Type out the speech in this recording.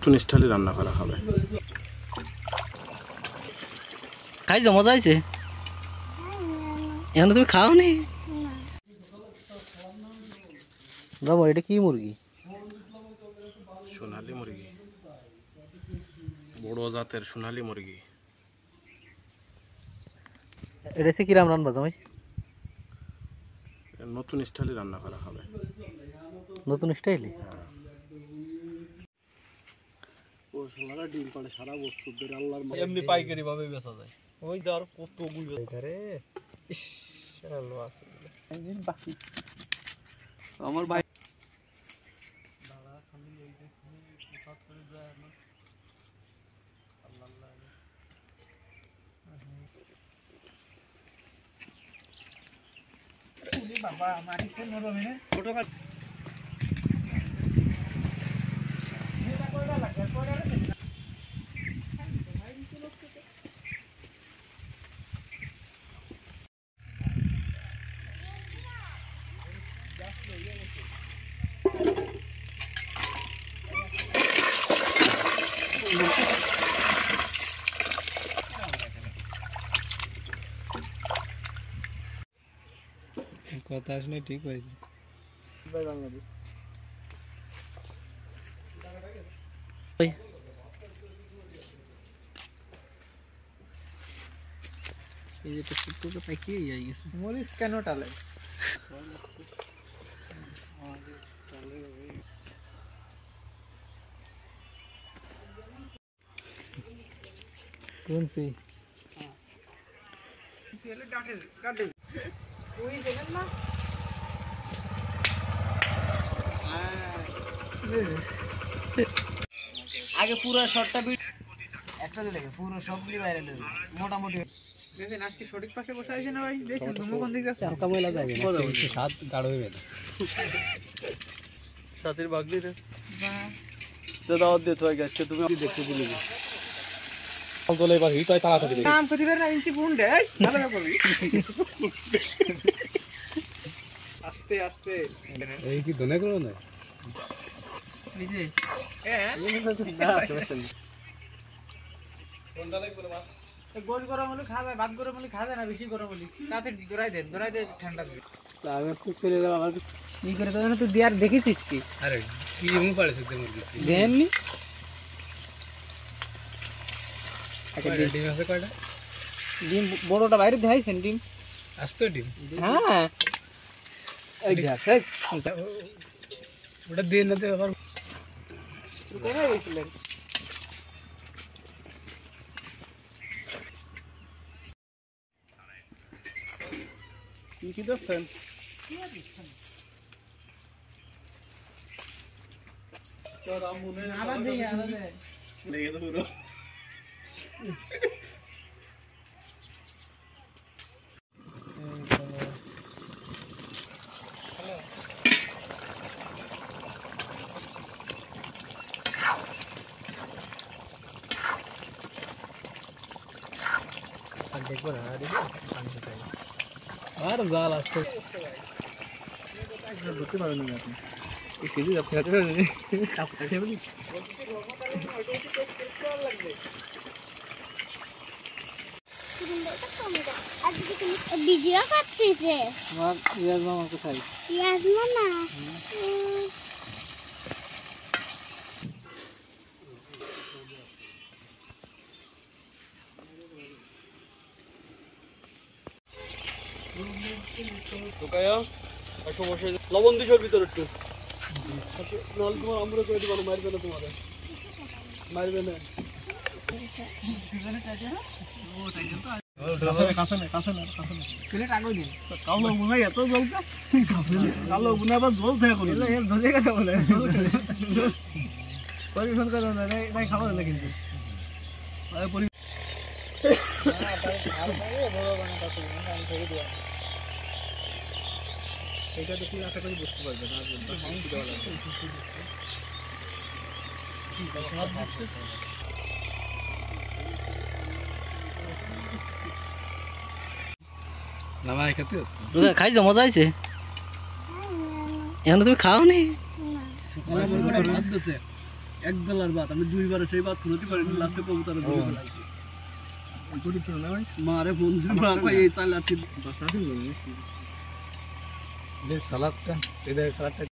নতুন স্টাইলে রান্না করা হবে। খাইছো, মজা হয়েছে? এখন তুমি খাও নি? বাবা এটা কি মুরগি? সোনালী মুরগি, বড় জাতের সোনালী মুরগি। এটা সে কিরাম রান্না জামাই? নতুন স্টাইলে রান্না করা হবে। নতুন স্টাইলে? ডিম পাড়ে সারা বছর ধরে আল্লাহর এমনি পাইকারি ভাবে বেচা যায়। ওই ধর কতগুলো এখানে ইস আলো আছে বাকি আমার ভাই দাদা খালি এই দেখুন প্রসাদ করে যায় না আল্লাহ আল্লাহ ওরে বাবা মাটি কোন হবে না ছোট কাট এটা কয়টা লাগে কয়টা লাগে কথা আসলে ঠিক হয়েছে বাংলাদেশ এই যে টুকটুকে পাকিয়ে যাই গেছে। মরিচ কেন টালে কোন সি সিলে ডাটে কাটে ওই দেখেন না আগে পুরো শর্টটা একটা দিলে পুরো সবগুলি ভাইরাল হয়ে মোটামুটি দেখেন আজকে সঠিক পাশে বসে আছে না ভাই দেখছেন তুমি কোন দিকে যাচ্ছে হালকা ময়লা যাবে না, একটু স্বাদ গাঢ় হইবে না। সাথীর ভাগ দিতে তো দাওয়াত দে তো আজকে তুমি দেখতে দিলে চলে এবার হিট হয় তাড়াতাড়ি দেখি। নাম কইতে পারে না ইঞ্চি বুন্ডে ভালো না করবি আস্তে আস্তে এই কি ধনে করো না নিজে হ্যাঁ কোনটা লাগবে মাছ গোল গরম হলে খাওয়া যায়, ভাত গরম হলে খাওয়া যায় না, বেশি গরম হলে তাতে দরাই দেন ঠান্ডা করে আমি চলে যাব আমার কি করে তো তুই দিয়ার দেখেছিস কি? আরে কি মু পাড়েছে তে মুরগি দেননি আচ্ছা ডিম আছে কয়টা? ডিম বড়টা বাইরে দেখাইছেন ডিম আস্ত ডিম? হ্যাঁ এই দেখ ওটা দিয়ে না দে আবার কোথায় গেছিলেন? কি দেখছেন? তোর আমনে আবার দেই লেগে তো পুরো দেখবো না আর জাল আসতে বুঝতে পারেন না আপনি এই কেজি আপনি হাতে ধরে কাপড় দিয়ে বলি ভিডিও করতেছে আমার ইয়াজ মামা কোথায়? ইয়াস মামা ঢোকায়া আর সমস্যা লবণ দিছর ভিতর একটু নাল তোমার আমরা করে দিব মারবে না তোমাদের মারবে না প্লেট আগে দিন কালো বুনা এত জলটা কালো বুনা আবার জল থাকে কোন এর ধরে গেছে বলে পরিবেশন করে না নাই খাওয়া না কিন্তু এটা দেখি আশা করি বুঝতে পারবে না নামাই খেতে আসছে খাইছো, মজা হয়েছে? এখন তুমি খাও নি? এক বেলার ভাত আমি দুইবার সেই ভাত খুলতে পারিনি লাস্টে কবুতরে ধরে ফেলাইছি মারে বন্ধু মা কই এই চাল আছে সালাদটা